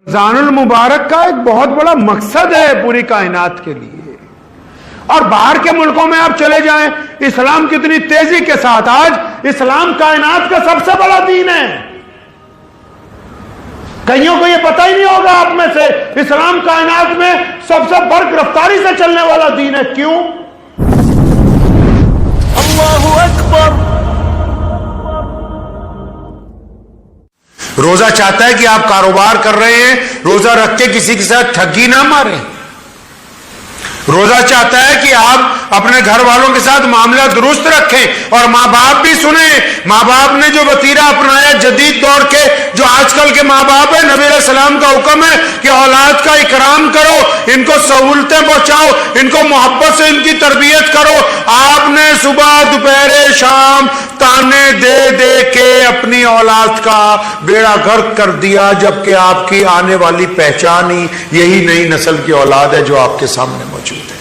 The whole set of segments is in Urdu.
رمضان المبارک کا ایک بہت بڑا مقصد ہے پوری کائنات کے لیے، اور باہر کے ملکوں میں آپ چلے جائیں، اسلام کتنی تیزی کے ساتھ آج اسلام کائنات کا سب سے بڑا دین ہے۔ کئیوں کو یہ پتہ ہی نہیں ہوگا آپ میں سے، اسلام کائنات میں سب سے برق رفتاری سے چلنے والا دین ہے۔ کیوں؟ اللہ اکبر۔ روزہ چاہتا ہے کہ آپ کاروبار کر رہے ہیں، روزہ رکھ کے کسی کے ساتھ ٹھگی نہ ماریں۔ روزہ چاہتا ہے کہ آپ اپنے گھر والوں کے ساتھ معاملہ درست رکھیں، اور ماں باپ بھی سنیں۔ ماں باپ نے جو وتیرہ اپنایا جدید دور کے، جو آج کل کے ماں باپ ہیں، نبی علیہ السلام کا حکم ہے کہ اولاد کا اکرام کرو، ان کو سہولتیں پہنچاؤ، ان کو محبت سے ان کی تربیت کرو۔ آپ نے صبح دوپہر شام تانے دے دے کے اپنی اولاد کا بیڑا غرق کر دیا، جبکہ آپ کی آنے والی پہچان ہی یہی نئی نسل کی اولاد ہے جو آپ کے سامنے موجود ہے۔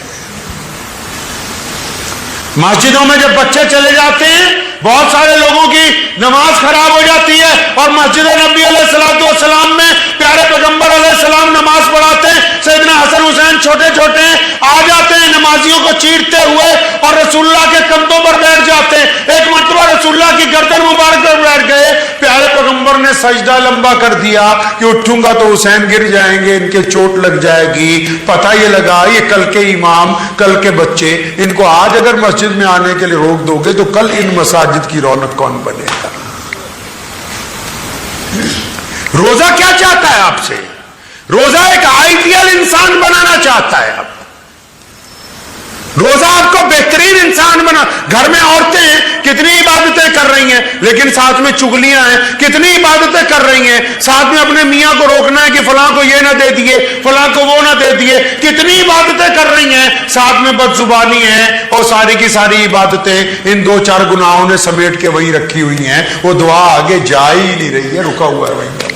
مسجدوں میں جب بچے چلے جاتے ہیں، بہت سارے لوگوں کی نماز خراب ہو جاتی ہے، اور مسجد نبی علیہ السلام میں پیارے پیغمبر علیہ السلام نماز پڑھاتے ہیں۔ سیدنا حسن حسین چھوٹے چھوٹے آ جاتے ہیں نمازیوں کو چیرتے ہوئے، اور رسول اللہ کے کندھوں پر بیٹھ جاتے ہیں۔ ایک مرتبہ رسول اللہ کی گردن مبارک پر بیٹھ گئے، پیارے پیغمبر نے سجدہ لمبا کر دیا کہ اٹھوں گا تو حسین گر جائیں گے، ان کے چوٹ لگ جائے گی۔ پتہ یہ لگا یہ کل کے امام، کل کے بچے، ان کو آج اگر مسجد میں آنے کے لیے روک دو گے تو کل ان مساجد کی رونق کون بنے گا؟ روزہ کیا چاہتا ہے آپ سے؟ روزہ ایک آئیڈیل انسان بنانا چاہتا ہے۔ آپ روزہ آپ کو بہترین انسان بنا۔ گھر میں عورتیں ہیں، کتنی عبادتیں کر رہی ہیں، لیکن ساتھ میں چگلیاں ہیں، کتنی عبادتیں کر رہی ہیں، ساتھ میں اپنے میاں کو روکنا ہے کہ فلاں کو یہ نہ دے دیے، فلاں کو وہ نہ دے دیے، کتنی عبادتیں کر رہی ہیں، ساتھ میں بد زبانی ہے، اور ساری کی ساری عبادتیں ان دو چار گناہوں نے سمیٹ کے وہیں رکھی ہوئی ہیں۔ وہ دعا آگے جا ہی نہیں رہی ہے، رکا ہوا ہے وہیں۔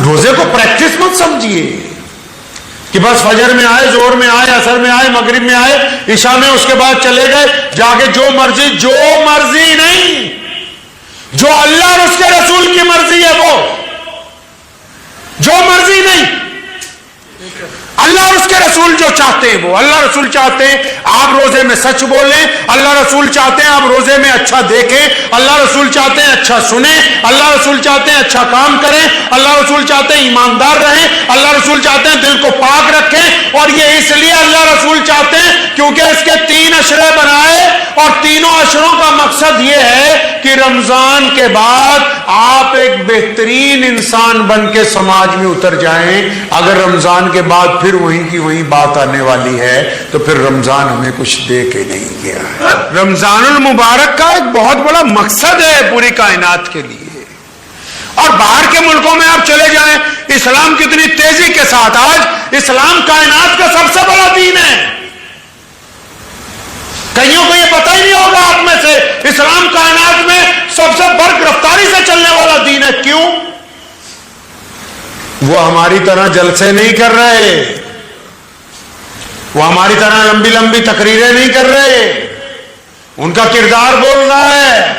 روزے کو پریکٹس مت سمجھیے کہ بس فجر میں آئے، زہر میں آئے، عصر میں آئے، مغرب میں آئے، عشاء میں اس کے بعد چلے گئے، جا کے جو مرضی نہیں، جو اللہ اور اس کے رسول کی مرضی ہے وہ، جو مرضی نہیں، اللہ اور اس کے رسول جو چاہتے ہیں وہ۔ اللہ رسول چاہتے ہیں آپ روزے میں سچ بولیں، اللہ رسول چاہتے ہیں آپ روزے میں اچھا دیکھیں، اللہ رسول چاہتے ہیں اچھا سنیں، اللہ رسول چاہتے ہیں اچھا کام کریں، اللہ رسول چاہتے ہیں ایماندار رہیں، اللہ رسول چاہتے ہیں دل کو پاک رکھیں۔ اور یہ اس لیے اللہ رسول چاہتے ہیں کیونکہ اس کے 3 عشرے بنائے، اور تینوں عشروں کا مقصد یہ ہے کہ رمضان کے بعد آپ ایک بہترین انسان بن کے سماج میں اتر جائیں۔ اگر رمضان کے بعد پھر وہیں کی وہیں بات آنے والی ہے تو پھر رمضان ہمیں کچھ دے کے نہیں گیا۔ رمضان المبارک کا ایک بہت بڑا مقصد ہے پوری کائنات کے لیے، اور باہر کے ملکوں میں آپ چلے جائیں، اسلام کتنی تیزی کے ساتھ آج اسلام کائنات کا سب سے بڑا دین ہے۔ کئیوں کو یہ پتہ ہی نہیں ہوگا آپ میں سے، اسلام کائنات میں سب سے برق رفتاری سے چلنے والا دین ہے۔ کیوں؟ وہ ہماری طرح جلسے نہیں کر رہے، وہ ہماری طرح لمبی لمبی تقریریں نہیں کر رہے، ان کا کردار بول رہا ہے،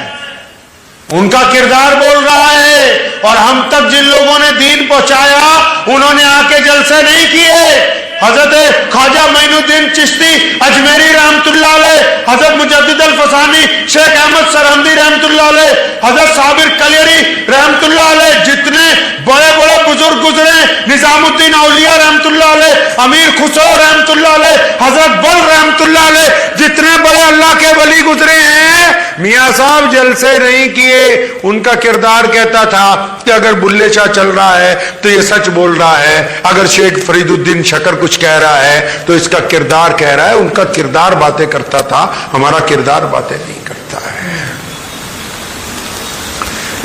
ان کا کردار بول رہا ہے۔ اور ہم تک جن لوگوں نے دین پہنچایا انہوں نے آ کے جلسے نہیں کیے۔ حضرت خواجہ معین الدین چشتی اجمیری رحمت اللہ علیہ، حضرت مجدد الفسانی، شیخ احمد سرہندی رحمت اللہ علیہ، حضرت صابر کلیری رحمت اللہ علیہ، جتنے بڑے بڑے بزرگ گزرے، نظام الدین اولیاء رحمت اللہ علیہ، امیر خسرو رحمت اللہ علیہ، حضرت بل رحمت اللہ علیہ، جتنے بڑے اللہ کے ولی گزرے ہیں، میاں صاحب جلسے نہیں کیے۔ ان کا کردار کہتا تھا کہ اگر بلے شاہ چل رہا ہے تو یہ سچ بول رہا ہے، اگر شیخ فرید الدین شکر کچھ کہہ رہا ہے تو اس کا کردار کہہ رہا ہے۔ ان کا کردار باتیں کرتا تھا، ہمارا کردار باتیں نہیں کرتا ہے۔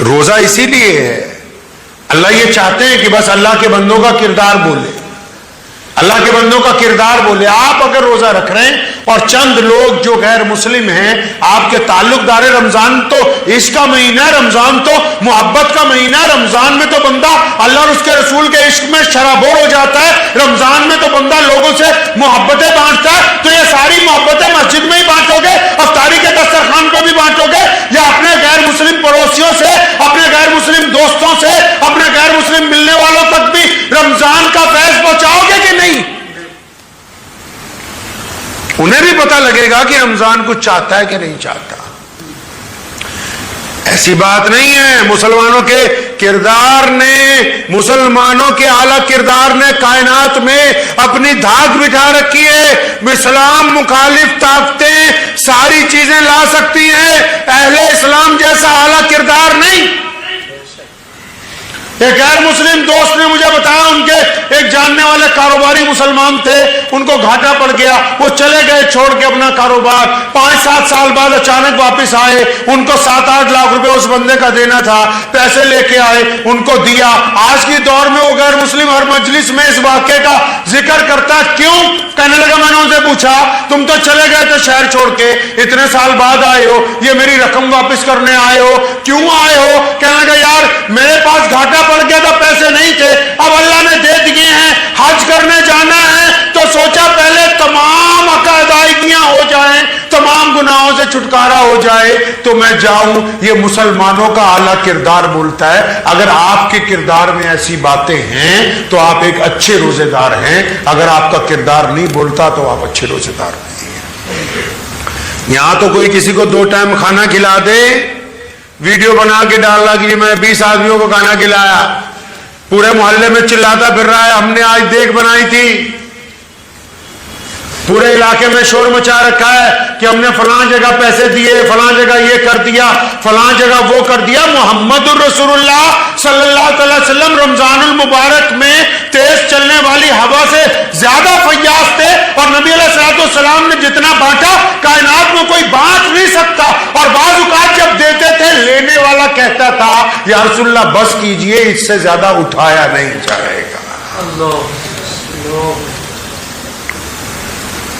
روزہ اسی لیے ہے، اللہ یہ چاہتے ہیں کہ بس اللہ کے بندوں کا کردار بولے، اللہ کے بندوں کا کردار بولے۔ آپ اگر روزہ رکھ رہے ہیں اور چند لوگ جو غیر مسلم ہیں آپ کے تعلق دار، رمضان تو عشق کا مہینہ ہے، رمضان تو محبت کا مہینہ ہے، رمضان میں تو بندہ اللہ اور اس کے رسول کے عشق میں شرابور ہو جاتا ہے، رمضان میں تو بندہ لوگوں سے محبتیں بانٹتا ہے۔ تو یہ ساری محبتیں مسجد میں ہی بانٹو گے، افطاری کے دسترخوان پہ بھی بانٹو گے، یا اپنے غیر مسلم پڑوسیوں سے، اپنے غیر مسلم دوستوں سے، اپنے غیر مسلم گا کہ رمضان کچھ چاہتا ہے کہ نہیں چاہتا. ایسی بات نہیں ہے. مسلمانوں کے کردار نے، مسلمانوں کے اعلی کردار نے کائنات میں اپنی دھاک بٹھا رکھی ہے. اسلام مخالف طاقتیں ساری چیزیں لا سکتی ہیں، اہل اسلام جیسا اعلی کردار نہیں. ایک غیر مسلم دوست نے مجھے بتایا، ان کے ایک جاننے والے کاروباری مسلمان تھے، ان کو گھاٹا پڑ گیا، وہ چلے گئے چھوڑ کے اپنا کاروبار. 5-7 سال بعد اچانک واپس آئے، ان کو 7-8 لاکھ روپے اس بندے کا دینا تھا، پیسے لے کے آئے، ان کو دیا. آج کی دور میں وہ غیر مسلم ہر مجلس میں اس واقعے کا ذکر کرتا ہے. کیوں؟ کہنے لگا میں نے ان سے پوچھا تم تو چلے گئے تھے شہر چھوڑ کے، اتنے سال بعد آئے ہو، یہ میری رقم واپس کرنے آئے ہو، کیوں آئے ہو؟ کہنے لگا یار میرے پاس گھاٹا پڑ گیا تھا، پیسے نہیں تھے، اب اللہ نے دے دیے ہیں، حج کرنے جانا ہے تو سوچا پہلے تمام ادائیگیاں ہو جائیں، تمام گناہوں سے چھٹکارا ہو جائے تو میں جاؤں. یہ مسلمانوں کا اعلیٰ کردار بولتا ہے. اگر آپ کے کردار میں ایسی باتیں ہیں تو آپ ایک اچھے روزے دار ہیں. اگر آپ کا کردار نہیں بولتا تو آپ اچھے روزے دار نہیں ہیں. یہاں تو کوئی کسی کو 2 ٹائم کھانا کھلا دے، ویڈیو بنا کے ڈال رہا کہ میں 20 آدمیوں کو کھانا کھلایا، پورے محلے میں چلاتا پھر رہا ہے ہم نے آج دیگ بنائی تھی، پورے علاقے میں شور مچا رکھا ہے کہ ہم نے فلاں جگہ پیسے دیے، فلاں جگہ یہ کر دیا، فلاں جگہ وہ کر دیا. محمد الرسول اللہ صلی اللہ علیہ وسلم رمضان المبارک میں تیز چلنے والی ہوا سے زیادہ فیاض تھے، اور نبی علیہ الصلوۃ والسلام نے جتنا بانٹا کائنات میں کوئی بانٹ نہیں سکتا. اور بعض اوقات جب دیتے تھے لینے والا کہتا تھا یا رسول اللہ بس کیجئے، اس سے زیادہ اٹھایا نہیں جائے گا.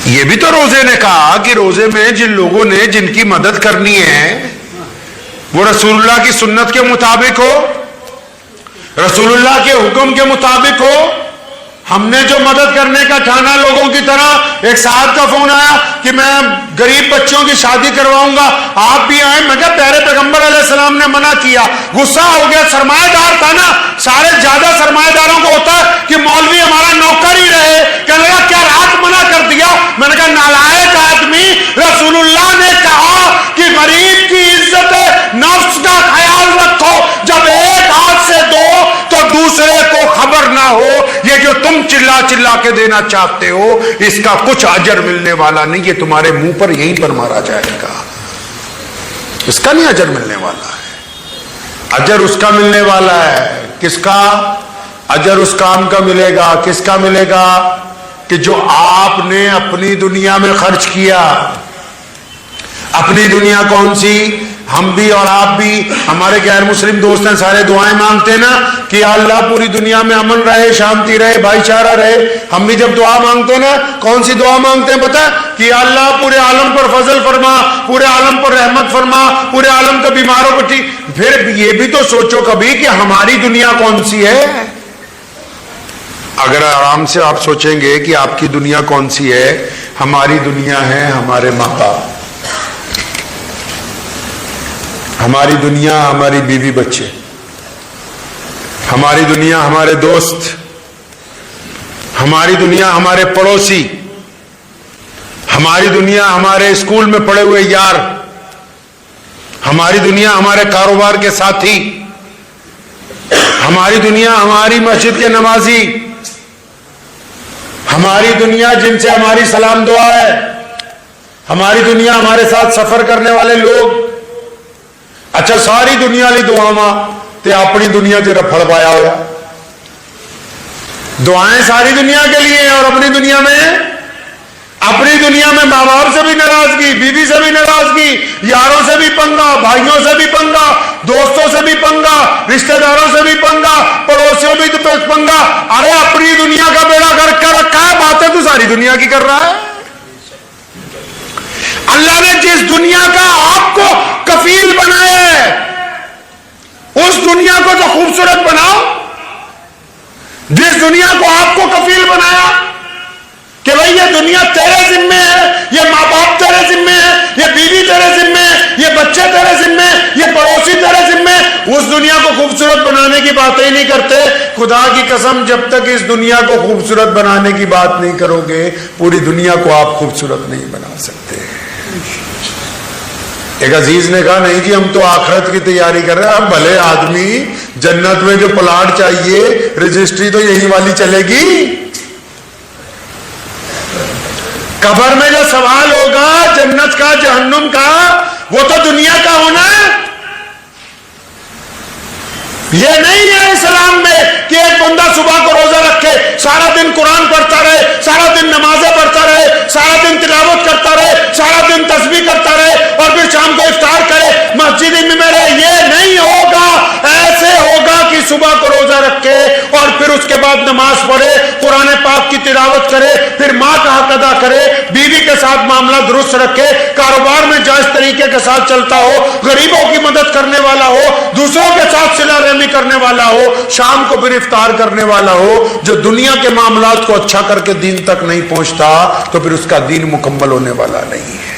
یہ بھی تو روزے نے کہا کہ روزے میں جن لوگوں نے جن کی مدد کرنی ہے وہ رسول اللہ کی سنت کے مطابق ہو، رسول اللہ کے حکم کے مطابق ہو. ہم نے جو مدد کرنے کا ٹھانا لوگوں کی طرح، ایک صاحب کا فون آیا کہ میں غریب بچوں کی شادی کرواؤں گا، آپ بھی آئیں. میں کہا پیارے پیغمبر علیہ السلام نے منع کیا. غصہ ہو گیا، سرمایہ دار تھا نا، سارے زیادہ سرمایہ داروں کو ہوتا ہے کہ مولوی ہمارا نوکر ہی رہے. کہنے لگا کیا رات منع کر دیا؟ میں نے کہا نالائق آدمی، رسول اللہ نے کہا کہ غریب کی عزت نفس کا خیال رکھو، جب ایک ہاتھ سے دو تو دوسرے کو خبر نہ ہو. یہ جو تم چلا چلا کے دینا چاہتے ہو اس کا کچھ اجر ملنے والا نہیں، یہ تمہارے منہ پر یہیں پر مارا جائے گا. اس کا نہیں اجر ملنے والا ہے. اجر اس کا ملنے والا ہے. کس کا اجر؟ اس کام کا ملے گا. کس کا ملے گا؟ کہ جو آپ نے اپنی دنیا میں خرچ کیا. اپنی دنیا کون سی؟ ہم بھی اور آپ بھی، ہمارے غیر مسلم دوست ہیں، سارے دعائیں مانگتے ہیں نا کہ یا اللہ پوری دنیا میں امن رہے، شانتی رہے، بھائی چارہ رہے. ہم بھی جب دعا مانگتے ہیں نا، کون سی دعا مانگتے ہیں پتہ ہے؟ کہ یا اللہ پورے عالم پر فضل فرما، پورے عالم پر رحمت فرما، پورے عالم کا بیماروں کو ٹھیک. پھر یہ بھی تو سوچو کبھی کہ ہماری دنیا کون سی ہے. اگر آرام سے آپ سوچیں گے کہ آپ کی دنیا کون سی ہے، ہماری دنیا ہے ہمارے ماں باپ، ہماری دنیا ہماری بیوی بچے، ہماری دنیا ہمارے دوست، ہماری دنیا ہمارے پڑوسی، ہماری دنیا ہمارے اسکول میں پڑھے ہوئے یار، ہماری دنیا ہمارے کاروبار کے ساتھی، ہماری دنیا ہماری مسجد کے نمازی، ہماری دنیا جن سے ہماری سلام دعا ہے، ہماری دنیا ہمارے ساتھ سفر کرنے والے لوگ. اچھا ساری دنیا لی دعاواں تے اپنی دنیا تے رفڑ پایا ہوا. دعائیں ساری دنیا کے لیے اور اپنی دنیا میں ماں باپ سے بھی ناراضگی، بیوی سے بھی ناراضگی، یاروں سے بھی پنگا، بھائیوں سے بھی پنگا، دوستوں سے بھی پنگا، رشتہ داروں سے بھی پنگا، پڑوسیوں بھی تو پنگا. ارے اپنی دنیا کا بیڑا گرک کر رکھا ہے، باتیں تو ساری دنیا کی کر رہا ہے. اللہ نے جس دنیا کا آپ کو کفیل بنایا ہے اس دنیا کو تو خوبصورت بناؤ. جس دنیا کو آپ کو کفیل بنایا کہ بھائی یہ دنیا تیرے ذمے ہے، یہ ماں باپ تیرے ذمے ہے، یہ بیوی تیرے ذمے ہے، یہ بچے تیرے ذمے، یہ پڑوسی تیرے ذمے، اس دنیا کو خوبصورت بنانے کی باتیں ہی نہیں کرتے. خدا کی قسم جب تک اس دنیا کو خوبصورت بنانے کی بات نہیں کرو گے پوری دنیا کو آپ خوبصورت نہیں بنا سکتے. ایک عزیز نے کہا نہیں جی ہم تو آخرت کی تیاری کر رہے ہیں. اب بھلے آدمی جنت میں جو پلاٹ چاہیے رجسٹری تو یہی والی چلے گی. قبر میں جو سوال ہوگا جنت کا جہنم کا وہ تو دنیا کا ہونا ہے. یہ نہیں ہے اسلام میں کہ ایک بندہ صبح کو روزہ رکھے, سارا دن قرآن پڑھتا رہے, سارا دن نمازیں پڑھتا رہے, سارا دن تلاوت کرتا رہے, سارا دن تسبیح کرتا رہے اور پھر شام کو افطار کرے مسجد میں رہے. یہ نہیں ہوگا. ایسے ہوگا کہ صبح کو روزہ رکھے اور پھر اس کے بعد نماز پڑھے, قرآن پاک کی تلاوت کرے, پھر ماں کا حق ادا کرے, بیوی کے ساتھ معاملہ درست رکھے, کاروبار میں جائز طریقے کے ساتھ چلتا ہو, غریبوں کی مدد کرنے والا ہو, دوسروں کے ساتھ صلہ رحمی کرنے والا ہو, شام کو پھر افطار کرنے والا ہو. جو دنیا کے معاملات کو اچھا کر کے دین تک نہیں پہنچتا تو پھر اس کا دین مکمل ہونے والا نہیں ہے.